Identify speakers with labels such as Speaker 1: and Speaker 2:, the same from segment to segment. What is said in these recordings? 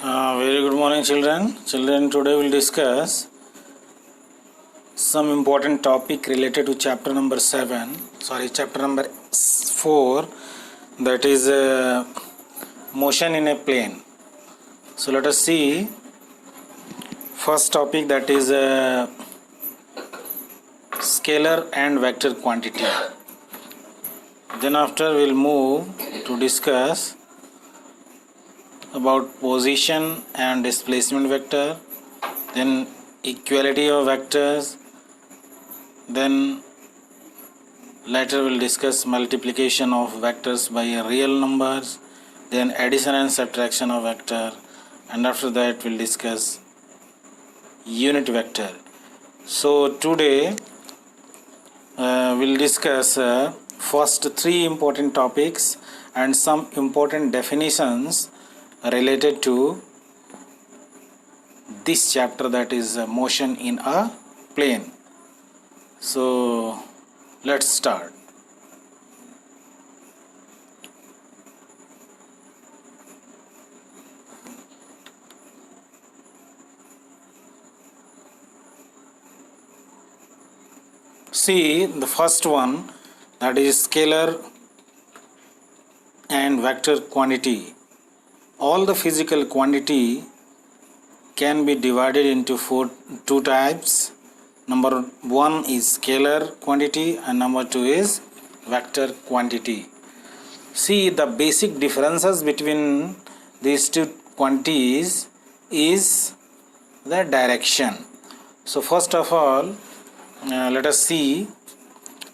Speaker 1: Very good morning, children. Children, today we'll discuss some important topic related to chapter number 4, that is motion in a plane. So let us see first topic, that is scalar and vector quantity. Then after we'll move to discuss about position and displacement vector, then equality of vectors, then later we'll discuss multiplication of vectors by real numbers, then addition and subtraction of vector, and after that we'll discuss unit vector. So today we'll discuss first three important topics and some important definitions related to this chapter, that is motion in a plane. So let's start. See the first one, that is scalar and vector quantity. All the physical quantity can be divided into two types. Number one is scalar quantity and number two is vector quantity. See, the basic differences between these two quantities is the direction. So first of all, let us see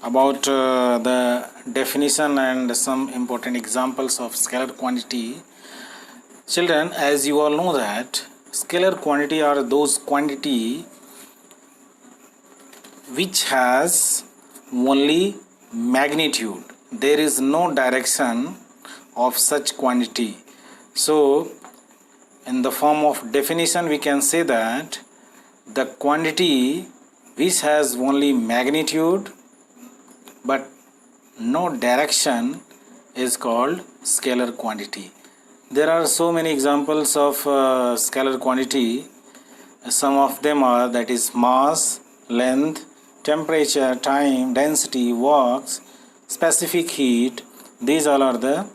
Speaker 1: about the definition and some important examples of scalar quantity. Children, as you all know that scalar quantity are those quantity which has only magnitude. There is no direction of such quantity. So in the form of definition we can say that the quantity which has only magnitude but no direction is called scalar quantity. There are so many examples of scalar quantity. Some of them are, that is mass, length, temperature, time, density, walks, specific heat. These all are the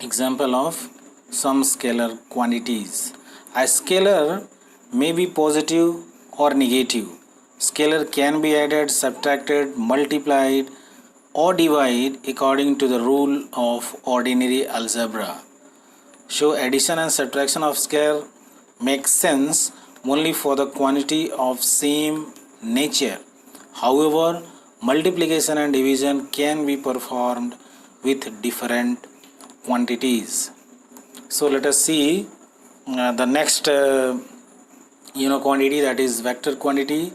Speaker 1: example of some scalar quantities. A scalar may be positive or negative. Scalar can be added, subtracted, multiplied or divided according to the rule of ordinary algebra. So addition and subtraction of scalar makes sense only for the quantity of same nature. However, multiplication and division can be performed with different quantities. So let us see the next quantity, that is vector quantity.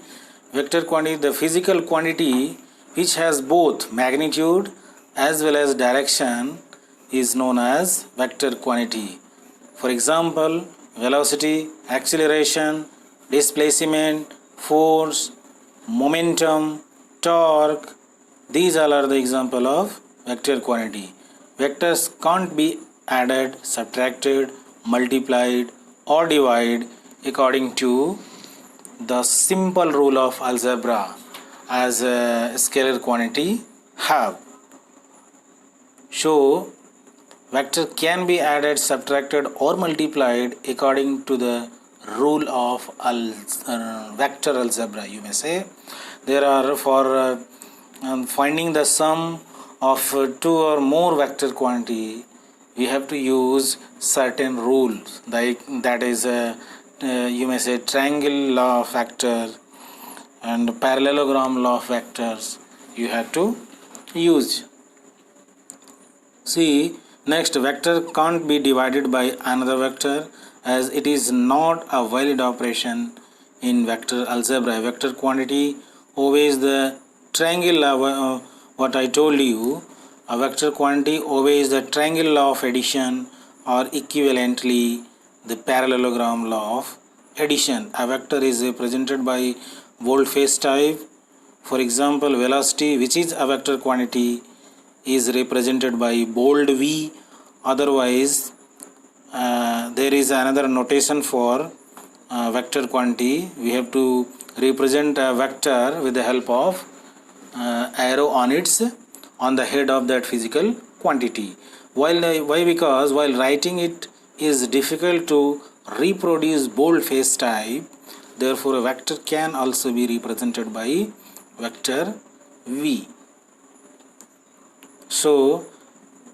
Speaker 1: Vector quantity, the physical quantity which has both magnitude as well as direction, is known as vector quantity. For example, velocity, acceleration, displacement, force, momentum, torque, these all are the example of vector quantity. Vectors can't be added, subtracted, multiplied or divided according to the simple rule of algebra as a scalar quantity have. So vector can be added, subtracted or multiplied according to the rule of vector algebra, you may say. There are, for finding the sum of two or more vector quantity, we have to use certain rules, like that is you may say triangle law of vector and parallelogram law of vectors you have to use. See, next, vector can't be divided by another vector as it is not a valid operation in vector algebra. Vector quantity obeys the triangle law, what I told you. A vector quantity obeys the triangle law of addition or equivalently the parallelogram law of addition. A vector is represented by boldface type. For example, velocity, which is a vector quantity, is represented by bold V. Otherwise, there is another notation for vector quantity. We have to represent a vector with the help of arrow on the head of that physical quantity. Why? Because while writing it is difficult to reproduce boldface type, therefore a vector can also be represented by vector v. So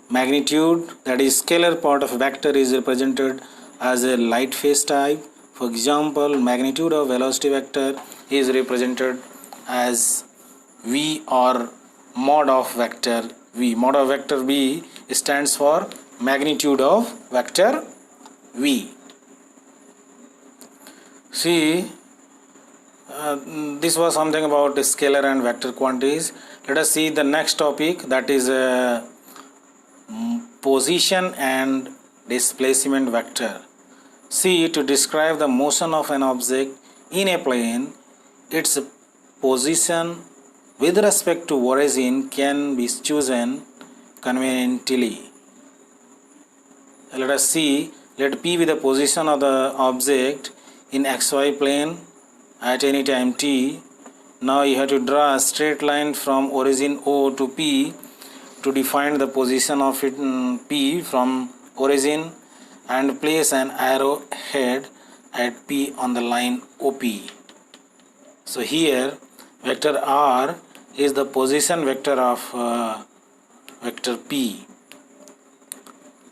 Speaker 1: magnitude, that is scalar part of a vector, is represented as a light phase type. For example, magnitude of velocity vector is represented as v or mod of vector v. Mod of vector v stands for magnitude of vector v. See, this was something about scalar and vector quantities. Let us see the next topic, that is position and displacement vector. See, to describe the motion of an object in a plane, its position with respect to origin can be chosen conveniently. Let us see, let P be the position of the object in xy plane at any time t. Now you have to draw a straight line from origin O to P to define the position of it, P from origin, and place an arrow head at P on the line OP. So here vector R is the position vector of vector P.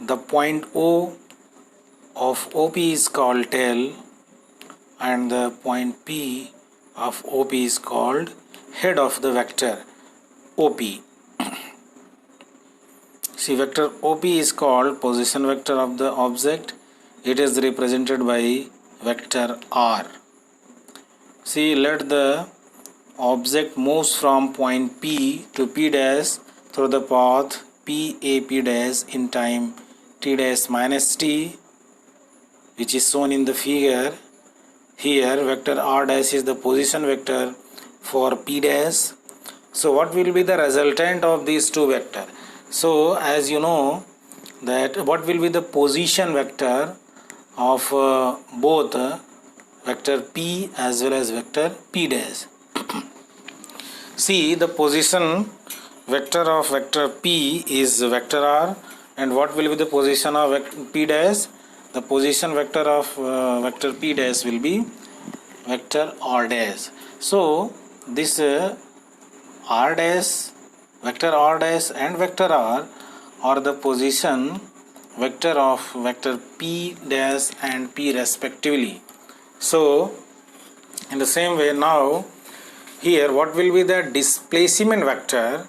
Speaker 1: The point O of OP is called tail, and the point P of OP is called head of the vector OP. See, vector OP is called position vector of the object. It is represented by vector R. See, let the object moves from point P to P dash through the path PAP dash in time t dash minus t, which is shown in the figure. Here vector R dash is the position vector for P dash. So what will be the resultant of these two vectors? So as you know that what will be the position vector of both vector P as well as vector P dash. See, the position vector of vector P is vector R, and what will be the position of P dash? The position vector of vector P dash will be vector R dash. So this R dash, vector R dash and vector R are the position vector of vector P dash and P respectively. So in the same way, now here what will be the displacement vector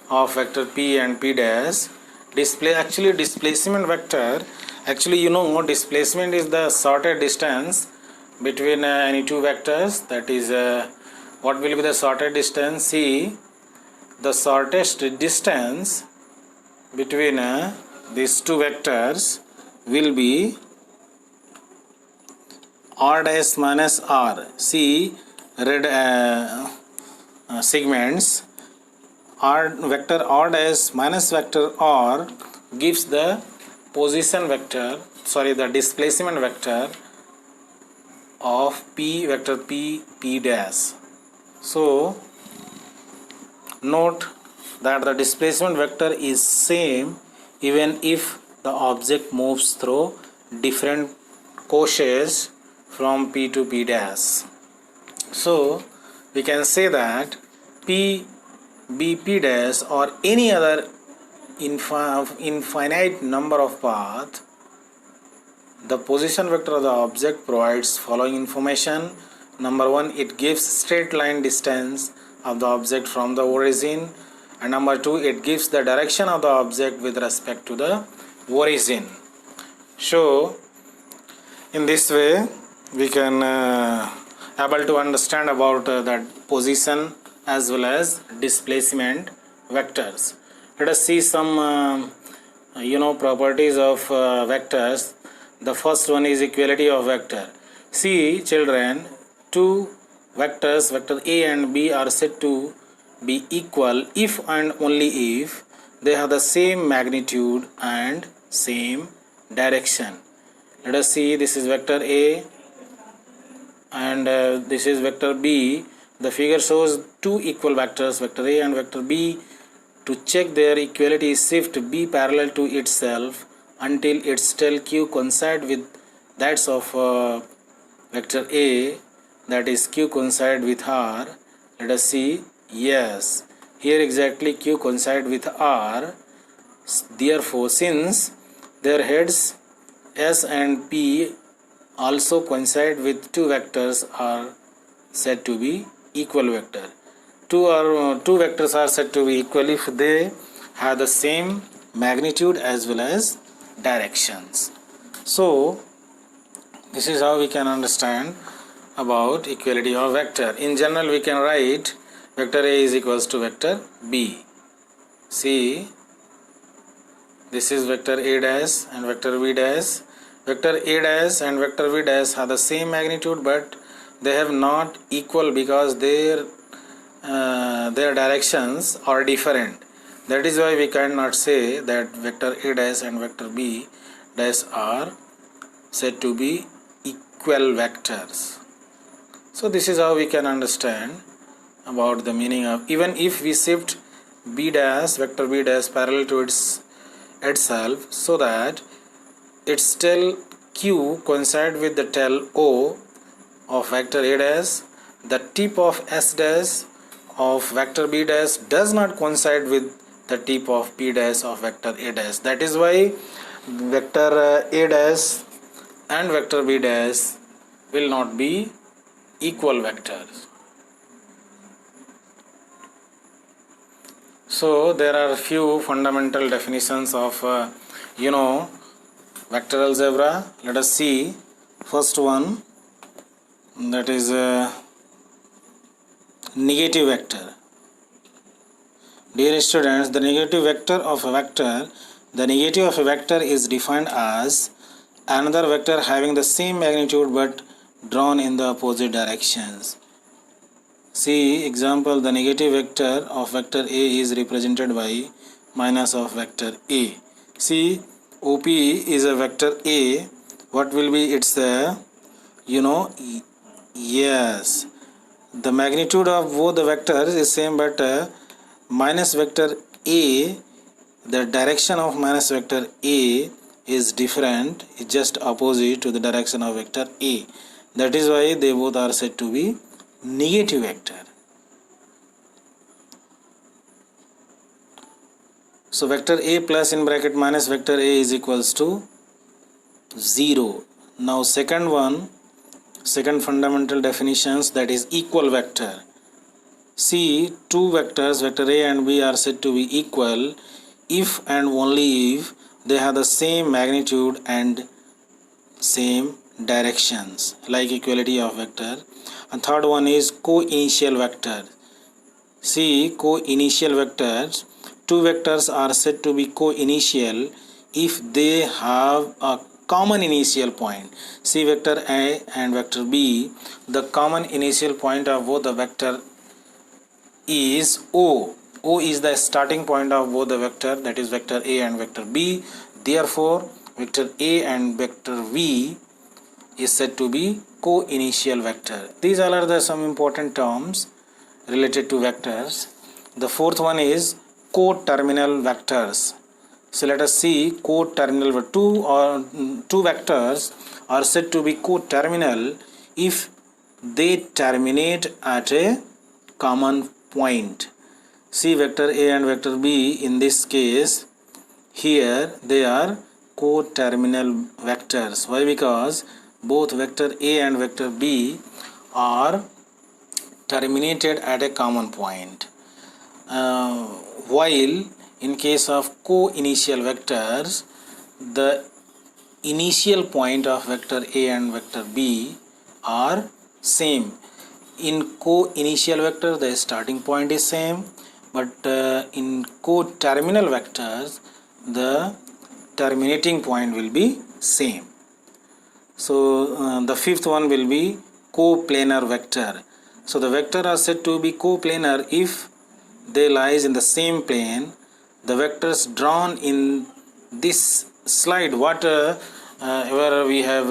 Speaker 1: of vector P and P dash? Displacement vector, actually you know, displacement is the shortest distance between any two vectors. That is what will be the shortest distance? See, the shortest distance between these two vectors will be R dash minus R. See, red segments. Vector R dash minus vector R gives the position vector, the displacement vector of P, vector P, P dash. So note that the displacement vector is same even if the object moves through different courses from P to P dash. So we can say that P, B, P dash or any other infinite number of paths, the position vector of the object provides following information. Number one, it gives straight line distance of the object from the origin, and number two, it gives the direction of the object with respect to the origin. So in this way we can able to understand about that position as well as displacement vectors. Let us see some properties of vectors. The first one is equality of vector. See children, two vectors, vector A and B, are said to be equal if and only if they have the same magnitude and same direction. Let us see, this is vector A and this is vector B. The figure shows two equal vectors, vector A and vector B. To check their equality, shift B parallel to itself until its tail Q coincide with that of vector A, that is Q coincide with R. Let us see, yes, here exactly Q coincide with R. Therefore, since their heads S and P also coincide with two vectors are said to be equal vector. Two vectors are said to be equal if they have the same magnitude as well as directions. So this is how we can understand about equality of vector. In general, we can write vector A is equals to vector B. See, this is vector A dash and vector B dash. Vector A dash and vector B dash have the same magnitude, but they have not equal because their directions are different. That is why we cannot say that vector A dash and vector B dash are said to be equal vectors. So this is how we can understand about the meaning of, even if we shift B dash, vector B dash parallel to itself so that its tail Q coincide with the tail O of vector A dash, the tip of S dash of vector B dash does not coincide with the tip of P dash of vector A dash. That is why vector A dash and vector B dash will not be equal vectors. So there are few fundamental definitions of vector algebra. Let us see. First one, that is negative vector. Dear students, the negative vector of a vector, the negative of a vector is defined as another vector having the same magnitude but drawn in the opposite directions. See example, the negative vector of vector A is represented by minus of vector A. See, OP is a vector A. What will be its yes, the magnitude of both the vectors is same, but minus vector A, the direction of minus vector A is different, it's just opposite to the direction of vector A. That is why they both are said to be negative vector. So vector A plus in bracket minus vector A is equals to 0. Now second fundamental definitions, that is equal vector. See, two vectors vector A and B are said to be equal if and only if they have the same magnitude and same directions, like equality of vector. And third one is co-initial vector. See, co-initial vectors, two vectors are said to be co-initial if they have a common initial point. See, vector A and vector B, the common initial point of both the vector is O. O is the starting point of both the vector, that is vector A and vector B. Therefore, vector A and vector B is said to be co-initial vector. These all are the some important terms related to vectors. The fourth one is co-terminal vectors. So let us see co-terminal. Two vectors are said to be co-terminal if they terminate at a common point. See, vector A and vector B, in this case here they are co-terminal vectors. Why? Because both vector A and vector B are terminated at a common point. While in case of co-initial vectors, the initial point of vector A and vector B are same. In co-initial vector, the starting point is same, but in co-terminal vectors, the terminating point will be same. So the fifth one will be coplanar vector. So the vector are said to be coplanar if they lies in the same plane. The vectors drawn in this slide, what where we have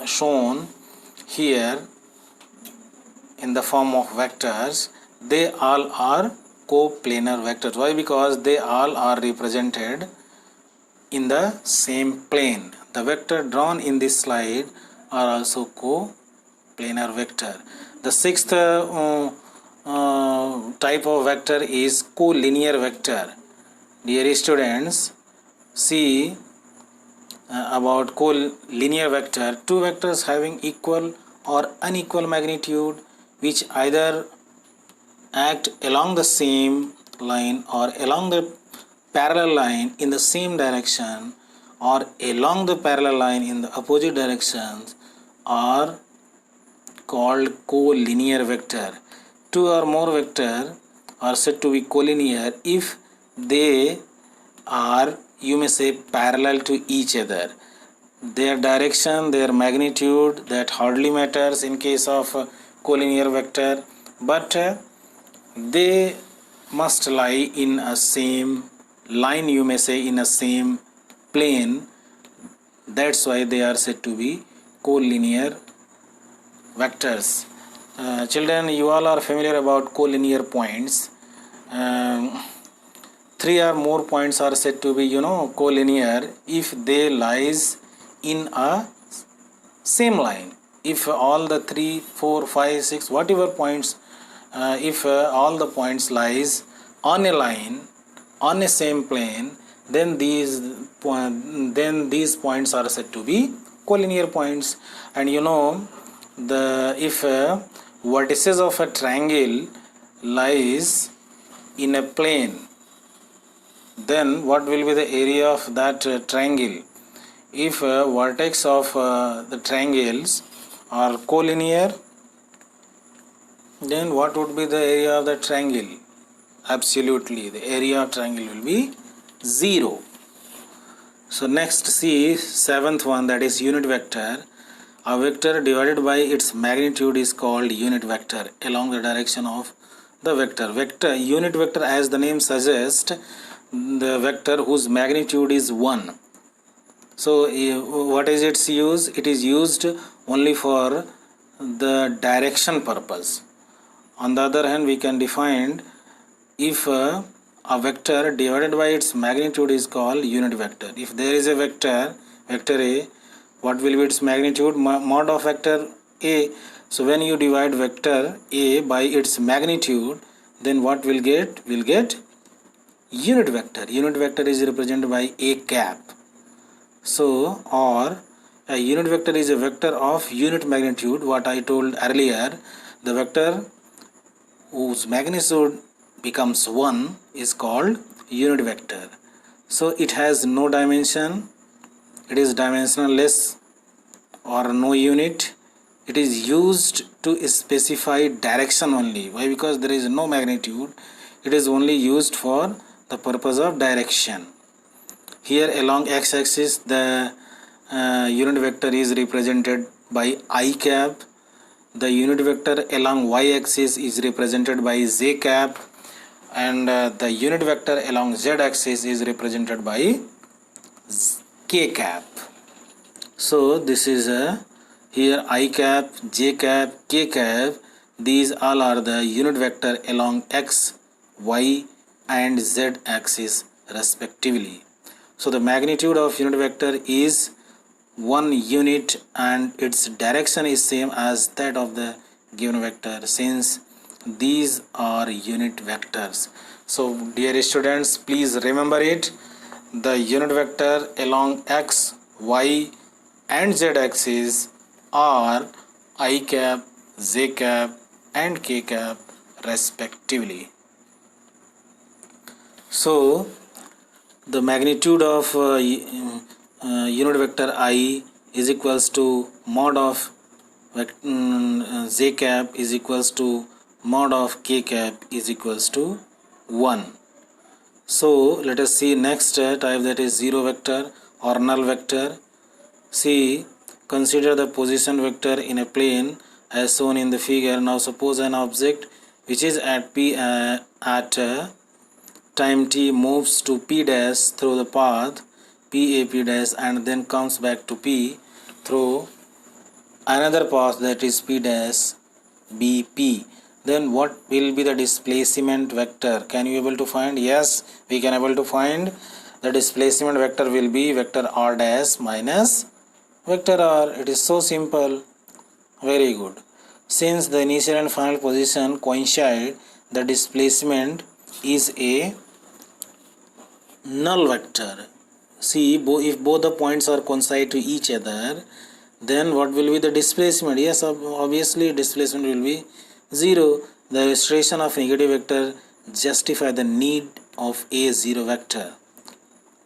Speaker 1: shown here in the form of vectors, they all are coplanar vectors. Why? Because they all are represented in the same plane. The vector drawn in this slide are also coplanar vector. The sixth type of vector is collinear vector. Dear students, see about collinear vector. Two vectors having equal or unequal magnitude, which either act along the same line or along the parallel line in the same direction or along the parallel line in the opposite directions, are called collinear vector. Two or more vector are said to be collinear if they are, you may say, parallel to each other. Their direction, their magnitude, that hardly matters in case of collinear vector, but they must lie in a same line, you may say, in a same plane. That's why they are said to be collinear vectors. Children, you all are familiar about collinear points. Three or more points are said to be, collinear if they lies in a same line. If all the 3, 4, 5, 6, whatever points, if all the points lies on a line on a same plane, then these points are said to be collinear points. And if vertices of a triangle lies in a plane, then what will be the area of that triangle? If vertex of the triangles are collinear, then what would be the area of the triangle? Absolutely, the area of triangle will be 0. So next, see seventh one, that is unit vector. A vector divided by its magnitude is called unit vector along the direction of the vector. Unit vector, as the name suggests, the vector whose magnitude is 1. So what is its use? It is used only for the direction purpose. On the other hand, we can define if a vector divided by its magnitude is called unit vector. If there is a vector A, what will be its magnitude? Mod of vector A. So when you divide vector A by its magnitude, then what will get? Will get unit vector. Unit vector is represented by A cap. So, or a unit vector is a vector of unit magnitude. What I told earlier, the vector whose magnitude becomes 1 is called unit vector. So it has no dimension, it is dimensionless or no unit. It is used to specify direction only. Why? Because there is no magnitude. It is only used for the purpose of direction. Here along x-axis the unit vector is represented by I cap. The unit vector along y-axis is represented by j cap, and the unit vector along z-axis is represented by k cap. So this is here I cap, j cap, k cap. These all are the unit vector along x, y and z axis respectively. So the magnitude of unit vector is 1 unit and its direction is same as that of the given vector, since these are unit vectors. So dear students, please remember it. The unit vector along x, y and z axis are I cap, j cap and k cap respectively. So the magnitude of unit vector I is equals to mod of j cap is equals to mod of k cap is equals to 1. So let us see next type, that is zero vector or null vector. See, consider the position vector in a plane as shown in the figure. Now suppose an object which is at p at time t moves to p dash through the path P A P dash and then comes back to P through another path, that is P dash B P. Then what will be the displacement vector? Can you able to find? Yes, we can able to find. The displacement vector will be vector R dash minus vector R. It is so simple. Very good. Since the initial and final position coincide, the displacement is a null vector. See, if both the points are coincide to each other, then what will be the displacement? Yes, obviously displacement will be 0. The illustration of negative vector justify the need of a 0 vector.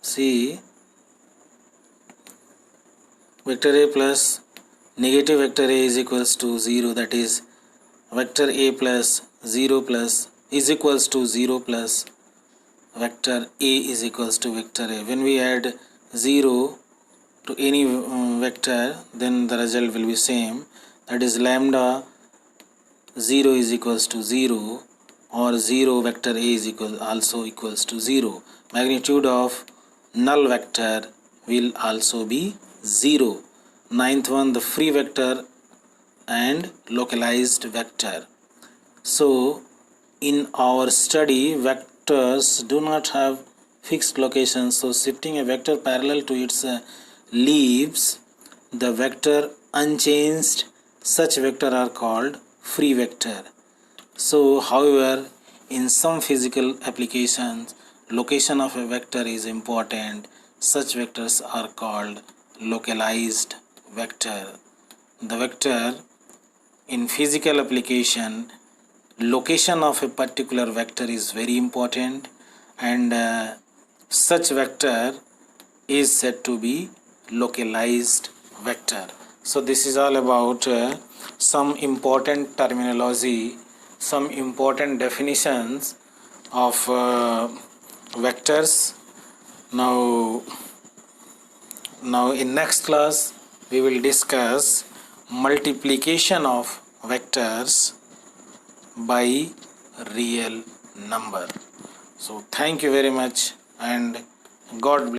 Speaker 1: See, vector A plus negative vector A is equals to 0, that is vector A plus 0 plus is equals to 0 plus vector A is equals to vector A. When we add 0 to any vector, then the result will be same, that is lambda 0 is equals to 0 or 0 vector A is also equals to 0. Magnitude of null vector will also be 0. Ninth one, the free vector and localized vector. So in our study, vectors do not have fixed locations, so shifting a vector parallel to its leaves the vector unchanged, such vector are called free vector. So however, in some physical applications, location of a vector is important. Such vectors are called localized vector. The vector in physical application, location of a particular vector is very important, and such vector is said to be localized vector. So this is all about some important terminology, some important definitions of vectors. Now in next class we will discuss multiplication of vectors by real number. So thank you very much, and God bless.